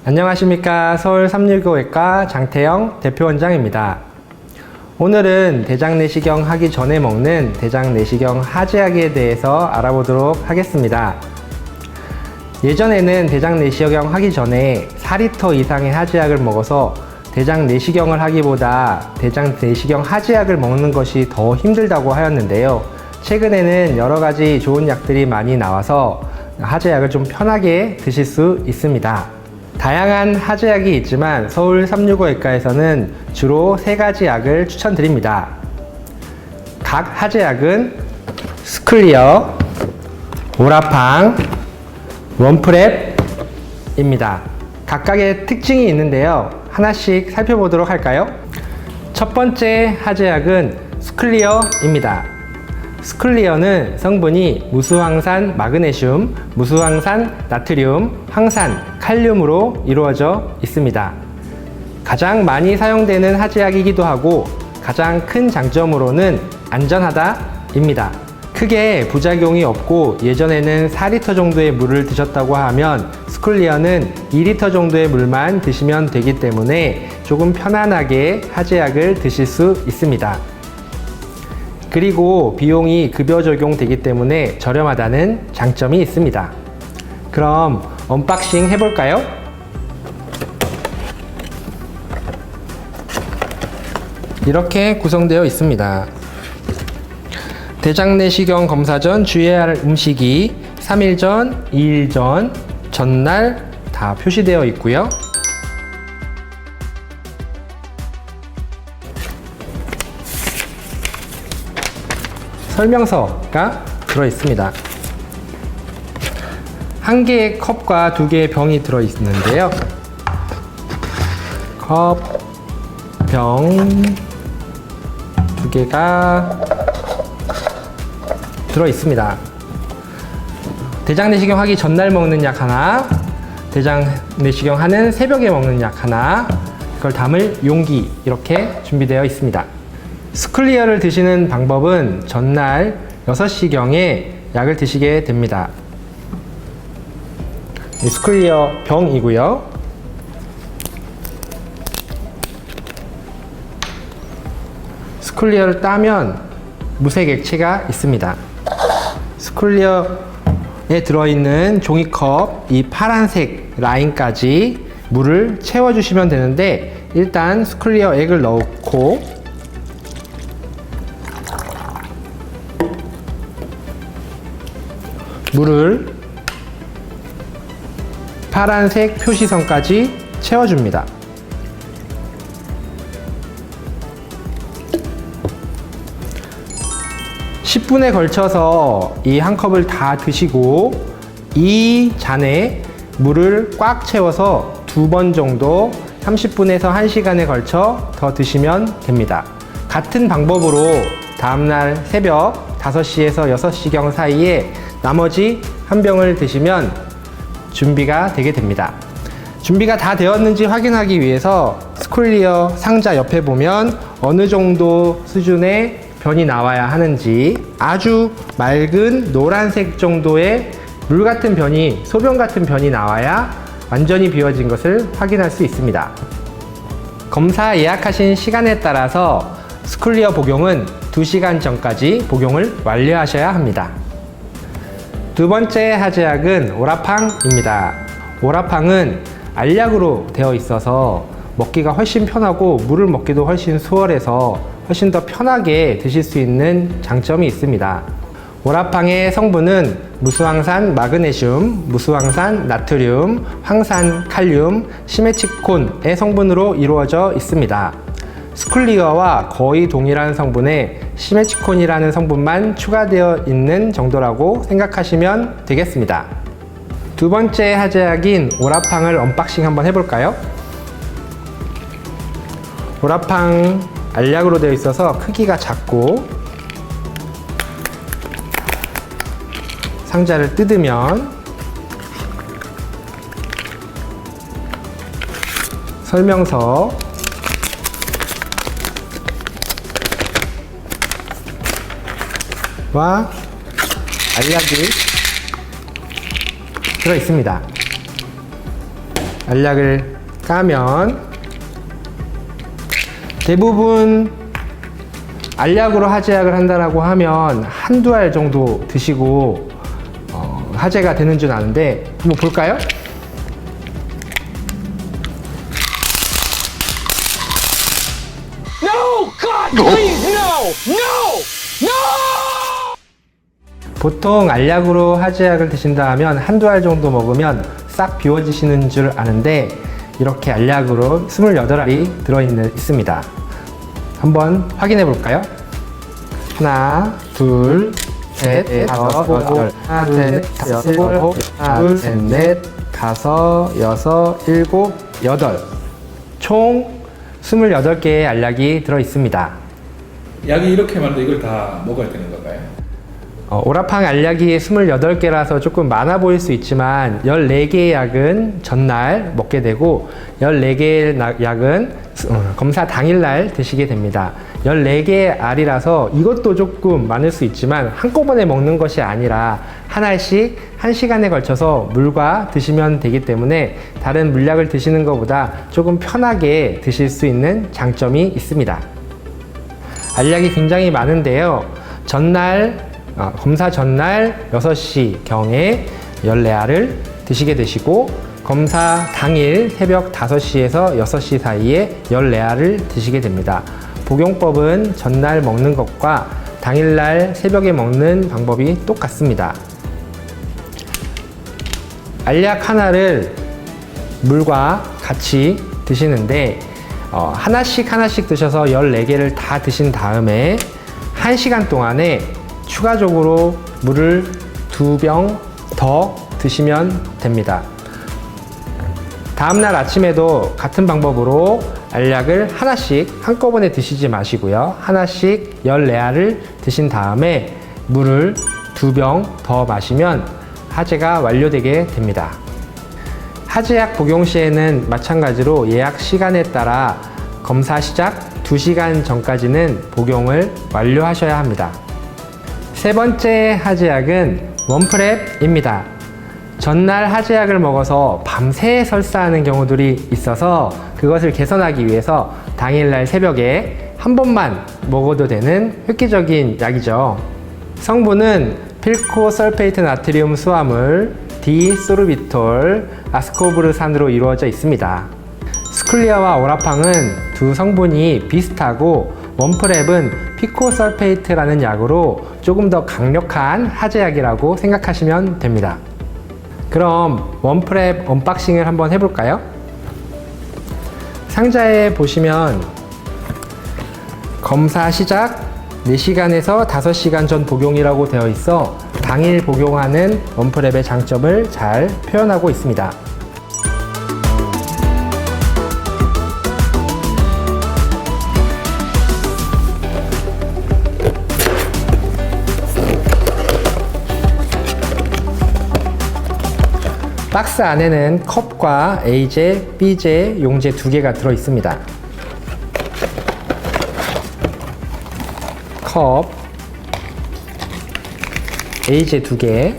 안녕하십니까. 서울 365외과 장태영 대표원장입니다. 오늘은 대장내시경 하기 전에 먹는 대장내시경 하제약에 대해서 알아보도록 하겠습니다. 예전에는 대장내시경 하기 전에 4리터 이상의 하제약을 먹어서 대장내시경을 하기보다 대장내시경 하제약을 먹는 것이 더 힘들다고 하였는데요. 최근에는 여러 가지 좋은 약들이 많이 나와서 하제약을 좀 편하게 드실 수 있습니다. 다양한 하제약이 있지만 서울 365외과에서는 주로 3가지 약을 추천드립니다. 각 하제약은 스쿨리어, 오라팡, 원프랩입니다. 각각의 특징이 있는데요. 하나씩 살펴보도록 할까요? 첫 번째 하제약은 스쿨리어입니다. 스쿨리어는 성분이 무수황산 마그네슘, 무수황산 나트륨, 황산, 칼륨으로 이루어져 있습니다. 가장 많이 사용되는 하제약이기도 하고 가장 큰 장점으로는 안전하다입니다. 크게 부작용이 없고 예전에는 4리터 정도의 물을 드셨다고 하면 스쿨리어는 2리터 정도의 물만 드시면 되기 때문에 조금 편안하게 하제약을 드실 수 있습니다. 그리고 비용이 급여 적용되기 때문에 저렴하다는 장점이 있습니다. 그럼 언박싱 해볼까요? 이렇게 구성되어 있습니다. 대장내시경 검사 전 주의해야 할 음식이 3일 전, 2일 전, 전날 다 표시되어 있고요. 설명서가 들어있습니다. 한 개의 컵과 2개의 병이 들어있는데요. 컵, 병 2개가 들어있습니다. 대장내시경 하기 전날 먹는 약 하나, 대장내시경 하는 새벽에 먹는 약 하나, 그걸 담을 용기 이렇게 준비되어 있습니다. 스쿨리어를 드시는 방법은 전날 6시경에 약을 드시게 됩니다. 이 스쿨리어 병이고요. 스쿨리어를 따면 무색 액체가 있습니다. 스쿨리어에 들어있는 종이컵 이 파란색 라인까지 물을 채워주시면 되는데 일단 스쿨리어 액을 넣고 물을 파란색 표시선까지 채워줍니다. (10분에) 걸쳐서 이 한 컵을 다 드시고 이 잔에 물을 꽉 채워서 2번 정도 30분에서 1시간에 걸쳐 더 드시면 됩니다. 같은 방법으로 다음날 새벽 5시에서 6시경 사이에 나머지 한 병을 드시면 준비가 되게 됩니다. 준비가 다 되었는지 확인하기 위해서 스쿨리어 상자 옆에 보면 어느 정도 수준의 변이 나와야 하는지 아주 맑은 노란색 정도의 물 같은 변이, 소변 같은 변이 나와야 완전히 비워진 것을 확인할 수 있습니다. 검사 예약하신 시간에 따라서 스쿨리어 복용은 2시간 전까지 복용을 완료하셔야 합니다. 두 번째 하제약은 오라팡입니다. 오라팡은 알약으로 되어 있어서 먹기가 훨씬 편하고 물을 먹기도 훨씬 수월해서 훨씬 더 편하게 드실 수 있는 장점이 있습니다. 오라팡의 성분은 무수황산 마그네슘, 무수황산 나트륨, 황산 칼륨, 시메치콘의 성분으로 이루어져 있습니다. 스쿨리어와 거의 동일한 성분에 시메치콘이라는 성분만 추가되어 있는 정도라고 생각하시면 되겠습니다. 두 번째 하제약인 오라팡을 언박싱 한번 해볼까요? 오라팡 알약으로 되어 있어서 크기가 작고 상자를 뜯으면 설명서 와 알약이 들어 있습니다. 알약을 까면 대부분 알약으로 하제약을 한다라고 하면 한두 알 정도 드시고 하제가 되는 줄 아는데 한번 볼까요? No! God, please, no! No! No! 보통 알약으로 하제약을 드신다 하면 한두 알 정도 먹으면 싹 비워지시는 줄 아는데 이렇게 알약으로 28알이 들어있습니다. 한번 확인해 볼까요? 하나, 둘, 셋, 다섯, 여덟, 하나, 둘, 셋, 다섯, 일곱, 하나, 둘, 셋, 넷, 다섯, 여섯, 일곱, 여덟. 총 28개의 알약이 들어있습니다. 약이 이렇게 많은데 이걸 다 먹어야 되는 건가요? 오라팡 알약이 28개라서 조금 많아 보일 수 있지만 14개의 약은 전날 먹게 되고 14개의 약은 검사 당일날 드시게 됩니다. 14개의 알이라서 이것도 조금 많을 수 있지만 한꺼번에 먹는 것이 아니라 하나씩 1시간에 걸쳐서 물과 드시면 되기 때문에 다른 물약을 드시는 것보다 조금 편하게 드실 수 있는 장점이 있습니다. 알약이 굉장히 많은데요. 검사 전날 6시경에 14알을 드시게 되시고 검사 당일 새벽 5시에서 6시 사이에 14알을 드시게 됩니다. 복용법은 전날 먹는 것과 당일날 새벽에 먹는 방법이 똑같습니다. 알약 하나를 물과 같이 드시는데 하나씩 드셔서 14개를 다 드신 다음에 1시간 동안에 추가적으로 물을 2병 더 드시면 됩니다. 다음날 아침에도 같은 방법으로 알약을 하나씩 한꺼번에 드시지 마시고요. 하나씩 14알을 드신 다음에 물을 2병 더 마시면 하제가 완료되게 됩니다. 하제약 복용 시에는 마찬가지로 예약 시간에 따라 검사 시작 2시간 전까지는 복용을 완료하셔야 합니다. 세 번째 하제약은 원프랩입니다. 전날 하제약을 먹어서 밤새 설사하는 경우들이 있어서 그것을 개선하기 위해서 당일날 새벽에 한 번만 먹어도 되는 획기적인 약이죠. 성분은 필코설페이트 나트륨 수화물, 디소르비톨, 아스코브르산으로 이루어져 있습니다. 스쿨리아와 오라팡은 두 성분이 비슷하고 원프랩은 피코설페이트라는 약으로 조금 더 강력한 하제약이라고 생각하시면 됩니다. 그럼 원프랩 언박싱을 한번 해볼까요? 상자에 보시면 검사 시작 4시간에서 5시간 전 복용이라고 되어 있어 당일 복용하는 원프랩의 장점을 잘 표현하고 있습니다. 박스 안에는 컵과 A제, B제 용제 2개가 들어 있습니다. 컵, A제 2개,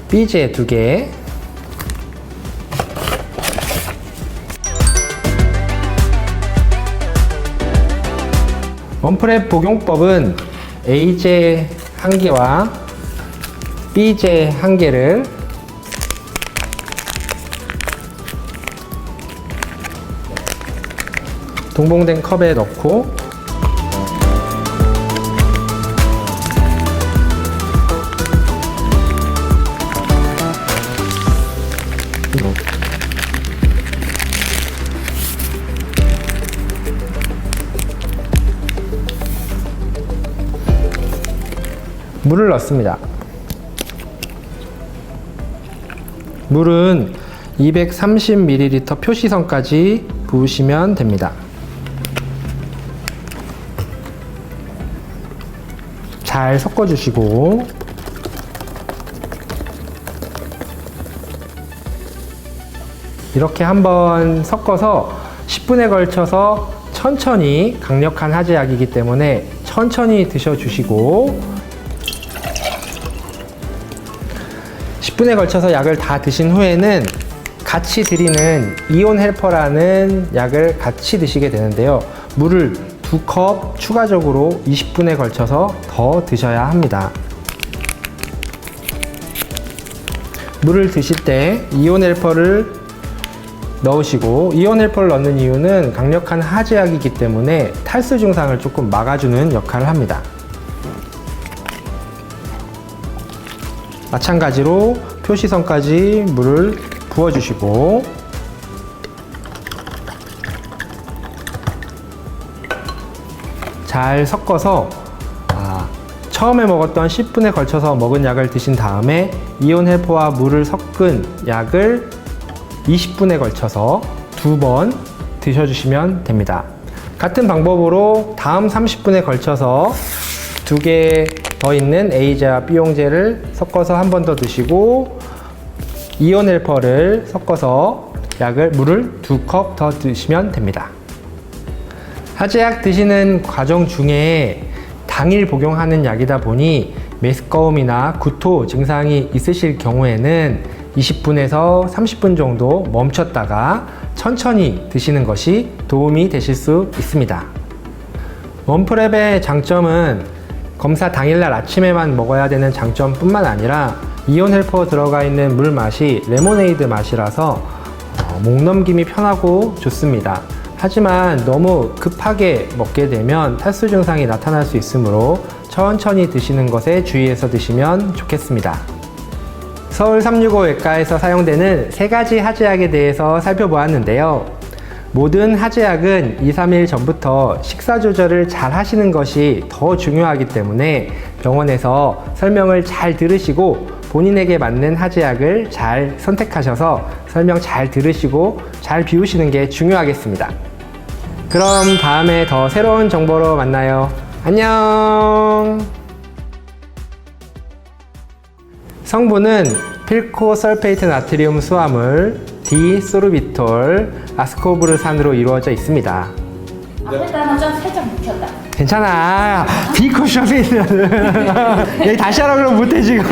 B제 2개, 원프랩 복용법은 A제 1개와 B제 1개를 동봉된 컵에 넣고 물을 넣습니다. 물은 230ml 표시선까지 부으시면 됩니다. 잘 섞어주시고 이렇게 한번 섞어서 10분에 걸쳐서 천천히 강력한 하제약이기 때문에 천천히 드셔주시고 20분에 걸쳐서 약을 다 드신 후에는 같이 드리는 이온 헬퍼라는 약을 같이 드시게 되는데요. 물을 2컵 추가적으로 20분에 걸쳐서 더 드셔야 합니다. 물을 드실 때 이온 헬퍼를 넣으시고, 이온 헬퍼를 넣는 이유는 강력한 하지약이기 때문에 탈수 증상을 조금 막아주는 역할을 합니다. 마찬가지로 표시선까지 물을 부어주시고, 잘 섞어서 처음에 먹었던 10분에 걸쳐서 먹은 약을 드신 다음에 이온 헬퍼와 물을 섞은 약을 20분에 걸쳐서 2번 드셔주시면 됩니다. 같은 방법으로 다음 30분에 걸쳐서 2개 더 있는 A제와 B용제를 섞어서 한 번 더 드시고, 이온 헬퍼를 섞어서 물을 2컵 더 드시면 됩니다. 하지약 드시는 과정 중에 당일 복용하는 약이다 보니 메스꺼움이나 구토 증상이 있으실 경우에는 20분에서 30분 정도 멈췄다가 천천히 드시는 것이 도움이 되실 수 있습니다. 원프랩의 장점은 검사 당일날 아침에만 먹어야 되는 장점뿐만 아니라 이온 헬퍼 들어가 있는 물 맛이 레모네이드 맛이라서 목 넘김이 편하고 좋습니다. 하지만 너무 급하게 먹게 되면 탈수 증상이 나타날 수 있으므로 천천히 드시는 것에 주의해서 드시면 좋겠습니다. 서울 365 외과에서 사용되는 3가지 하지약에 대해서 살펴보았는데요. 모든 하지약은 2, 3일 전부터 식사 조절을 잘 하시는 것이 더 중요하기 때문에 병원에서 설명을 잘 들으시고 본인에게 맞는 하지약을 잘 선택하셔서 설명 잘 들으시고 잘 비우시는 게 중요하겠습니다. 그럼 다음에 더 새로운 정보로 만나요. 안녕! 성분은 필코설페이트 나트륨 수화물, 디소르비톨, 아스코브르산으로 이루어져 있습니다. 앞에다가 좀 살짝 묵혔다. 괜찮아. 디코셔페이트는 여기 다시 하라 그러면 못해 지금.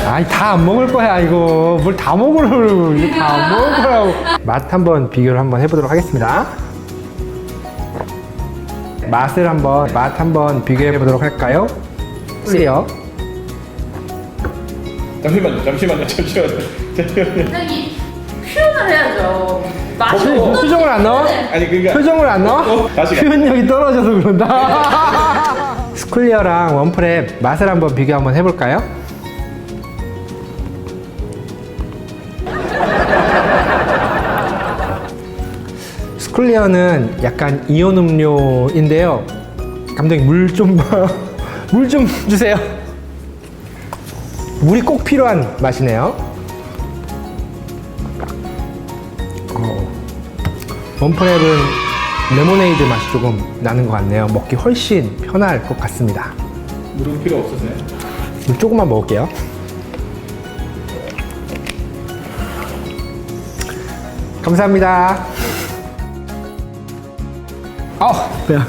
아니 다 안 먹을 거야 이거. 뭘 다 먹으라고. 이거 다 안 먹을 거라고. 맛 한번 비교를 한번 해보도록 하겠습니다. 맛 한번 비교해 보도록 할까요? 클리어. 잠시만요. 여기 표현을 해야죠. 맛이 표정을 안 넣어? 아니 그러니까 표정을 안 넣어? 다시 가. 표현력이 떨어져서 그런다. 스쿨리어랑 원프랩 맛을 한번 비교 한번 해볼까요? 스쿨리어는 약간 이온 음료인데요. 감독님 물 좀 주세요. 물이 꼭 필요한 맛이네요. 원프랩은 레모네이드 맛이 조금 나는 것 같네요. 먹기 훨씬 편할 것 같습니다. 물은 필요 없으세요? 물 조금만 먹을게요. 감사합니다. 배야.